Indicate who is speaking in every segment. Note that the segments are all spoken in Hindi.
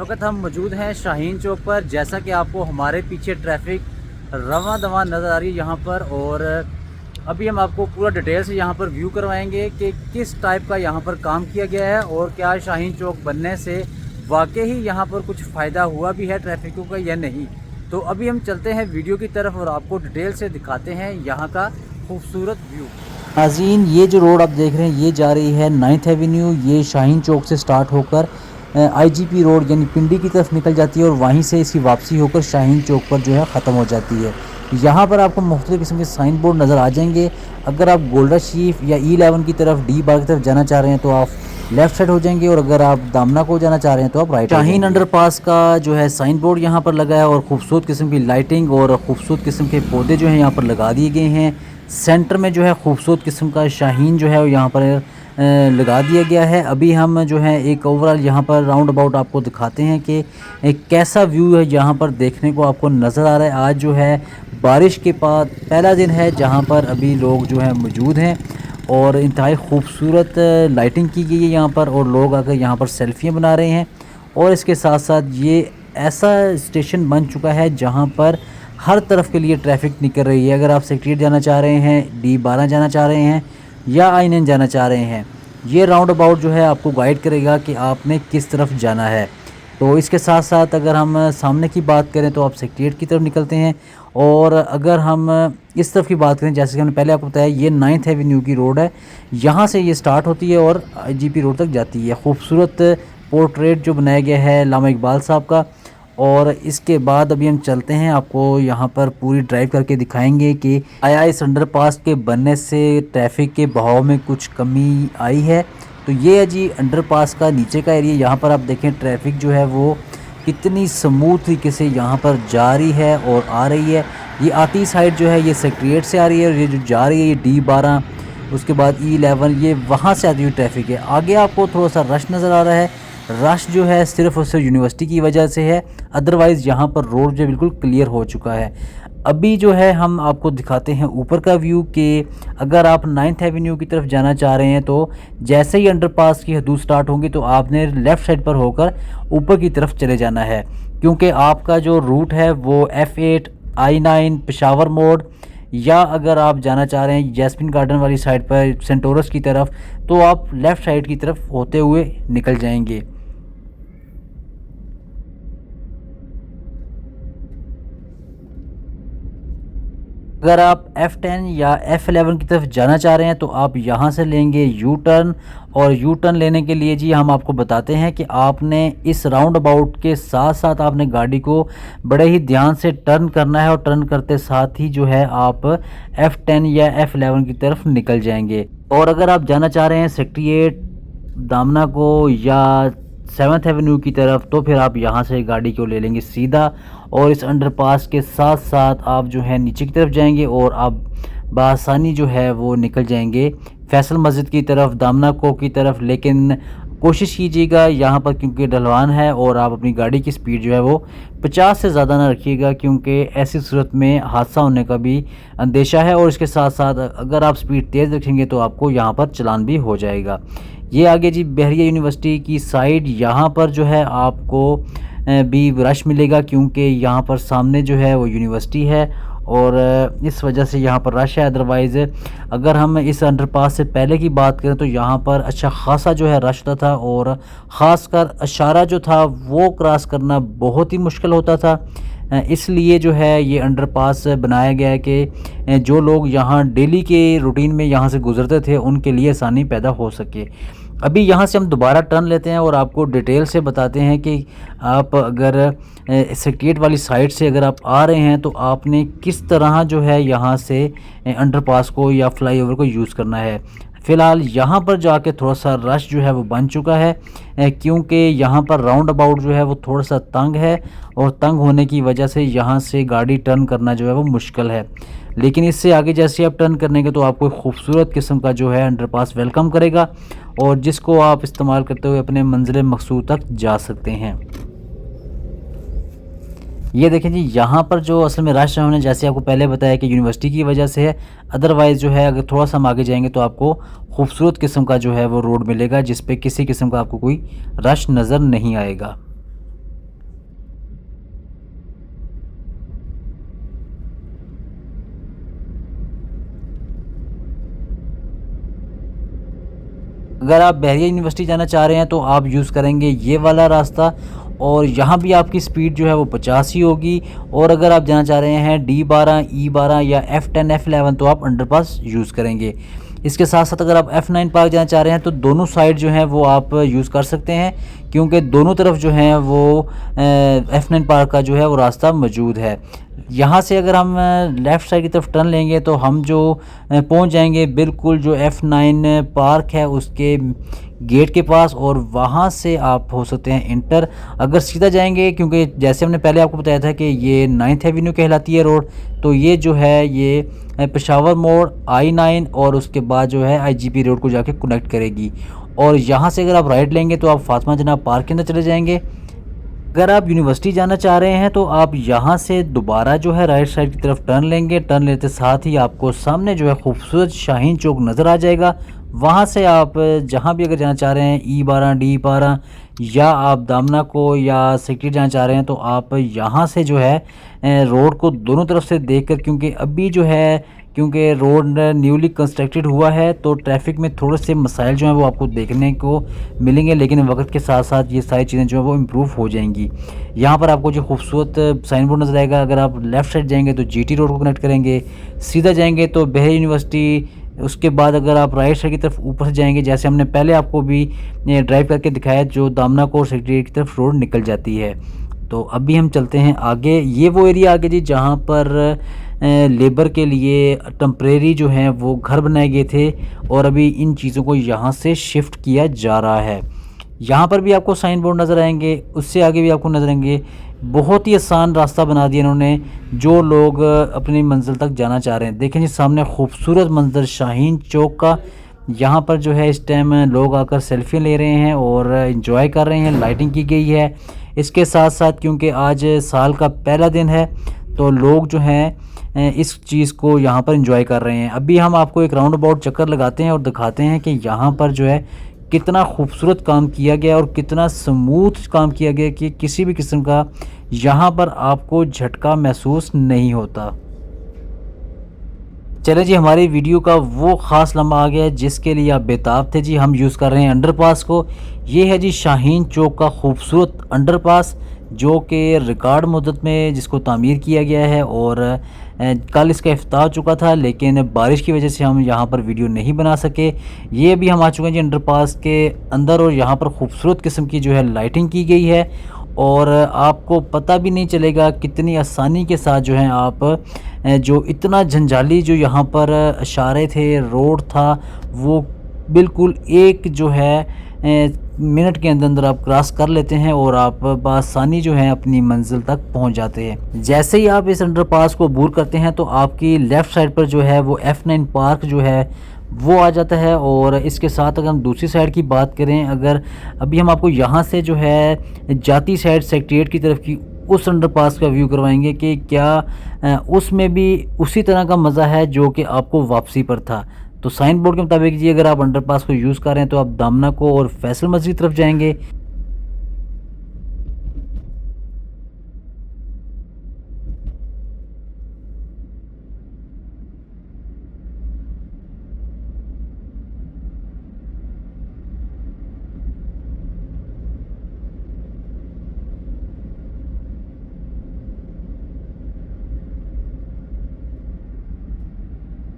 Speaker 1: वक्त हम मौजूद हैं शाहीन चौक पर। जैसा कि आपको हमारे पीछे ट्रैफिक रवां दवां नज़र आ रही है यहाँ पर, और अभी हम आपको पूरा डिटेल से यहाँ पर व्यू करवाएंगे कि किस टाइप का यहाँ पर काम किया गया है और क्या शाहीन चौक बनने से वाकई ही यहाँ पर कुछ फ़ायदा हुआ भी है ट्रैफिकों का या नहीं। तो अभी हम चलते हैं वीडियो की तरफ और आपको डिटेल से दिखाते हैं यहाँ का खूबसूरत व्यू। नाज़रीन, ये जो रोड आप देख रहे हैं ये जा रही है 9th एवेन्यू। ये शाहीन चौक से स्टार्ट होकर IGP रोड यानी पिंडी की तरफ निकल जाती है और वहीं से इसकी वापसी होकर शाहीन चौक पर जो है ख़त्म हो जाती है। यहाँ पर आपको मुख्तलिफ़ किस्म के साइन बोर्ड नज़र आ जाएंगे। अगर आप गोल्डा शीफ या E11 की तरफ डी बाग की तरफ जाना चाह रहे हैं तो आप लेफ़्ट साइड हो जाएंगे, और अगर आप दामना को जाना चाह रहे हैं तो आप राइट। शाहीन अंडरपास का जो है साइन बोर्ड यहाँ पर लगा है और ख़ूबसूरत किस्म की लाइटिंग और ख़ूबसूरत किस्म के पौधे जो हैं यहाँ पर लगा दिए गए हैं। सेंटर में जो है खूबसूरत किस्म का शाहीन जो है वो यहाँ पर लगा दिया गया है। अभी हम जो है एक ओवरऑल यहाँ पर राउंड अबाउट आपको दिखाते हैं कि एक कैसा व्यू है यहाँ पर देखने को आपको नज़र आ रहा है। आज जो है बारिश के बाद पहला दिन है जहाँ पर अभी लोग जो है मौजूद हैं और इंतहाई खूबसूरत लाइटिंग की गई है यहाँ पर, और लोग आकर यहाँ पर सेल्फियाँ बना रहे हैं। और इसके साथ साथ ये ऐसा स्टेशन बन चुका है जहाँ पर हर तरफ के लिए ट्रैफिक निकल रही है। अगर आप सेक्रेटरीट जाना चाह रहे हैं, D12 जाना चाह रहे हैं या I9 जाना चाह रहे हैं, ये राउंड अबाउट जो है आपको गाइड करेगा कि आपने किस तरफ जाना है। तो इसके साथ साथ अगर हम सामने की बात करें तो आप सेक्रेटरीट की तरफ निकलते हैं, और अगर हम इस तरफ की बात करें जैसे कि हमने पहले आपको बताया ये 9th एवेन्यू की रोड है, यहाँ से ये स्टार्ट होती है और IGP रोड तक जाती है। खूबसूरत पोर्ट्रेट जो बनाया गया है अल्लामा इकबाल साहब का। और इसके बाद अभी हम चलते हैं, आपको यहाँ पर पूरी ड्राइव करके दिखाएंगे कि आया इस अंडरपास के बनने से ट्रैफिक के बहाव में कुछ कमी आई है। तो ये है जी अंडरपास का नीचे का एरिया। यहाँ पर आप देखें ट्रैफिक जो है वो कितनी स्मूथ तरीके से यहाँ पर जा रही है और आ रही है। ये आती साइड जो है ये सेक्रेटरीट से आ रही है, और ये जो जा रही है ये D12, उसके बाद E11, ये वहाँ से आती हुई ट्रैफिक है। आगे आपको थोड़ा सा रश नज़र आ रहा है। रश जो है सिर्फ और सिर्फ यूनिवर्सिटी की वजह से है, अदरवाइज़ यहाँ पर रोड जो बिल्कुल क्लियर हो चुका है। अभी जो है हम आपको दिखाते हैं ऊपर का व्यू कि अगर आप 9th एवेन्यू की तरफ जाना चाह रहे हैं तो जैसे ही अंडरपास की हदूद स्टार्ट होंगी तो आपने लेफ़्ट साइड पर होकर ऊपर की तरफ चले जाना है, क्योंकि आपका जो रूट है वो F8, I9, पेशावर मोड़, या अगर आप जाना चाह रहे हैं जैस्मिन गार्डन वाली साइड पर सेंटोरस की तरफ तो आप लेफ़्ट साइड की तरफ होते हुए निकल जाएंगे। अगर आप F10 या F11 की तरफ जाना चाह रहे हैं तो आप यहाँ से लेंगे यू टर्न, और यू टर्न लेने के लिए जी हम आपको बताते हैं कि आपने इस राउंड अबाउट के साथ साथ आपने गाड़ी को बड़े ही ध्यान से टर्न करना है, और टर्न करते साथ ही जो है आप F10 या F11 की तरफ निकल जाएंगे। और अगर आप जाना चाह रहे हैं सेक्रेटरीट, दामना को या 7th एवेन्यू की तरफ तो फिर आप यहाँ से गाड़ी को ले लेंगे सीधा, और इस अंडरपास के साथ साथ आप जो है नीचे की तरफ जाएंगे और आप बआसानी जो है वो निकल जाएंगे फैसल मस्जिद की तरफ, दामना को की तरफ। लेकिन कोशिश कीजिएगा यहाँ पर क्योंकि ढलवान है और आप अपनी गाड़ी की स्पीड जो है वो 50 से ज़्यादा ना रखिएगा, क्योंकि ऐसी सूरत में हादसा होने का भी अंदेशा है। और इसके साथ साथ अगर आप स्पीड तेज़ रखेंगे तो आपको यहाँ पर चलान भी हो जाएगा। ये आगे जी बहरिया यूनिवर्सिटी की साइड, यहाँ पर जो है आपको भी रश मिलेगा क्योंकि यहाँ पर सामने जो है वो यूनिवर्सिटी है और इस वजह से यहाँ पर रश है। अदरवाइज़ अगर हम इस अंडरपास से पहले की बात करें तो यहाँ पर अच्छा खासा जो है रश था, और ख़ासकर इशारा जो था वो क्रॉस करना बहुत ही मुश्किल होता था। इसलिए जो है ये अंडरपास बनाया गया है कि जो लोग यहाँ डेली के रूटीन में यहाँ से गुज़रते थे उनके लिए आसानी पैदा हो सके। अभी यहाँ से हम दोबारा टर्न लेते हैं और आपको डिटेल से बताते हैं कि आप अगर सेक्रेटरीट वाली साइड से अगर आप आ रहे हैं तो आपने किस तरह जो है यहाँ से अंडरपास को या फ्लाईओवर को यूज़ करना है। फ़िलहाल यहाँ पर जाके थोड़ा सा रश जो है वो बन चुका है, क्योंकि यहाँ पर राउंड अबाउट जो है वो थोड़ा सा तंग है, और तंग होने की वजह से यहाँ से गाड़ी टर्न करना जो है वो मुश्किल है। लेकिन इससे आगे जैसे आप टर्न करेंगे तो आपको खूबसूरत किस्म का जो है अंडरपास वेलकम करेगा, और जिसको आप इस्तेमाल करते हुए अपने मंजिल मकसूद तक जा सकते हैं। ये देखें जी, यहाँ पर जो असल में रश होने जैसे आपको पहले बताया कि यूनिवर्सिटी की वजह से है, अदरवाइज़ जो है अगर थोड़ा सा हम आगे जाएंगे तो आपको खूबसूरत किस्म का जो है वो रोड मिलेगा जिस पे किसी किस्म का आपको कोई रश नज़र नहीं आएगा। अगर आप बहरिया यूनिवर्सिटी जाना चाह रहे हैं तो आप यूज़ करेंगे ये वाला रास्ता, और यहाँ भी आपकी स्पीड जो है वो 50 ही होगी। और अगर आप जाना चाह रहे हैं D12, E12 या F10, F11 तो आप अंडरपास यूज़ करेंगे। इसके साथ साथ अगर आप F9 पार्क जाना चाह रहे हैं तो दोनों साइड जो हैं वो आप यूज़ कर सकते हैं, क्योंकि दोनों तरफ जो हैं वो F9 पार्क का जो है वो रास्ता मौजूद है। यहाँ से अगर हम लेफ़्ट साइड की तरफ टर्न लेंगे तो हम जो पहुँच जाएंगे बिल्कुल जो F9 पार्क है उसके गेट के पास, और वहाँ से आप हो सकते हैं इंटर। अगर सीधा जाएंगे, क्योंकि जैसे हमने पहले आपको बताया था कि ये 9th एवेन्यू कहलाती है रोड, तो ये जो है ये पेशावर मोड़, I9 और उसके बाद जो है IGP रोड को जाके कनेक्ट करेगी। और यहाँ से अगर आप राइट लेंगे तो आप फातिमा जनाब पार्क के अंदर चले जाएंगे। अगर आप यूनिवर्सिटी जाना चाह रहे हैं तो आप यहाँ से दोबारा जो है राइट साइड की तरफ टर्न लेंगे। टर्न लेते साथ ही आपको सामने जो है खूबसूरत शाहीन चौक नज़र आ जाएगा। वहाँ से आप जहाँ भी अगर जाना चाह रहे हैं E12, D12 या आप दामना को या सेक्रेटरी जाना चाह रहे हैं तो आप यहाँ से जो है रोड को दोनों तरफ से देखकर, क्योंकि अभी जो है क्योंकि रोड न्यूली कंस्ट्रक्टेड हुआ है तो ट्रैफिक में थोड़े से मसाइल जो हैं वो आपको देखने को मिलेंगे, लेकिन वक्त के साथ साथ ये सारी चीज़ें जो हैं वो इम्प्रूव हो जाएंगी। यहाँ पर आपको जो खूबसूरत साइन बोर्ड नज़र आएगा। अगर आप लेफ़्ट साइड जाएंगे तो GT रोड को कनेक्ट करेंगे, सीधा जाएंगे तो बहरिया यूनिवर्सिटी, उसके बाद अगर आप राइट साइड की तरफ ऊपर से जाएंगे जैसे हमने पहले आपको भी ड्राइव करके दिखाया, जो दामना को सेक्रेटरी की तरफ रोड निकल जाती है। तो अभी हम चलते हैं आगे। ये वो एरिया आगे जी जहाँ पर लेबर के लिए टेम्परेरी जो हैं वो घर बनाए गए थे, और अभी इन चीज़ों को यहाँ से शिफ्ट किया जा रहा है। यहाँ पर भी आपको साइन बोर्ड नज़र आएंगे, उससे आगे भी आपको नज़र आएंगे। बहुत ही आसान रास्ता बना दिया इन्होंने जो लोग अपनी मंजिल तक जाना चाह रहे हैं। देखें जी सामने खूबसूरत मंजर शाहीन चौक का। यहाँ पर जो है इस टाइम लोग आकर सेल्फी ले रहे हैं और इन्जॉय कर रहे हैं। लाइटिंग की गई है। इसके साथ साथ क्योंकि आज साल का पहला दिन है तो लोग जो हैं इस चीज़ को यहाँ पर एंजॉय कर रहे हैं। अभी हम आपको एक राउंड अबाउट चक्कर लगाते हैं और दिखाते हैं कि यहाँ पर जो है कितना खूबसूरत काम किया गया और कितना स्मूथ काम किया गया कि किसी भी किस्म का यहाँ पर आपको झटका महसूस नहीं होता। चले जी, हमारी वीडियो का वो ख़ास लम्हा आ गया है जिसके लिए आप बेताब थे जी। हम यूज़ कर रहे हैं अंडरपास को। ये है जी शाहीन चौक का खूबसूरत अंडरपास जो कि रिकॉर्ड मुद्दत में जिसको तामीर किया गया है, और कल इसका इफ्ताह हो चुका था लेकिन बारिश की वजह से हम यहाँ पर वीडियो नहीं बना सके। ये भी हम आ चुके हैं जी अंडरपास के अंदर, और यहाँ पर खूबसूरत किस्म की जो है लाइटिंग की गई है, और आपको पता भी नहीं चलेगा कितनी आसानी के साथ जो है आप जो इतना जंजाली जो यहाँ पर इशारे थे, रोड था, वो बिल्कुल एक जो है मिनट के अंदर आप क्रॉस कर लेते हैं और आप बआसानी जो है अपनी मंजिल तक पहुंच जाते हैं। जैसे ही आप इस अंडरपास को अबूर करते हैं तो आपकी लेफ़्ट साइड पर जो है वो F9 पार्क जो है वो आ जाता है। और इसके साथ अगर हम दूसरी साइड की बात करें, अगर अभी हम आपको यहाँ से जो है जाती साइड सेक्रेटेरिएट की तरफ की उस अंडरपास का व्यू करवाएंगे कि क्या उसमें भी उसी तरह का मज़ा है जो कि आपको वापसी पर था। तो साइन बोर्ड के मुताबिक जी अगर आप अंडरपास को यूज़ कर रहे हैं तो आप दामना को और फैसल मस्जिद की तरफ जाएंगे।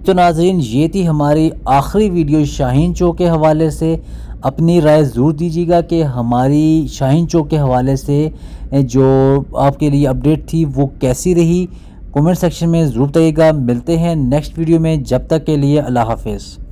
Speaker 1: तो नाज़रीन, ये थी हमारी आखिरी वीडियो शाहीन चौक के हवाले से। अपनी राय ज़रूर दीजिएगा कि हमारी शाहीन चौक के हवाले से जो आपके लिए अपडेट थी वो कैसी रही। कमेंट सेक्शन में ज़रूर बताइएगा। मिलते हैं नेक्स्ट वीडियो में, जब तक के लिए अल्लाह हाफ़िज़।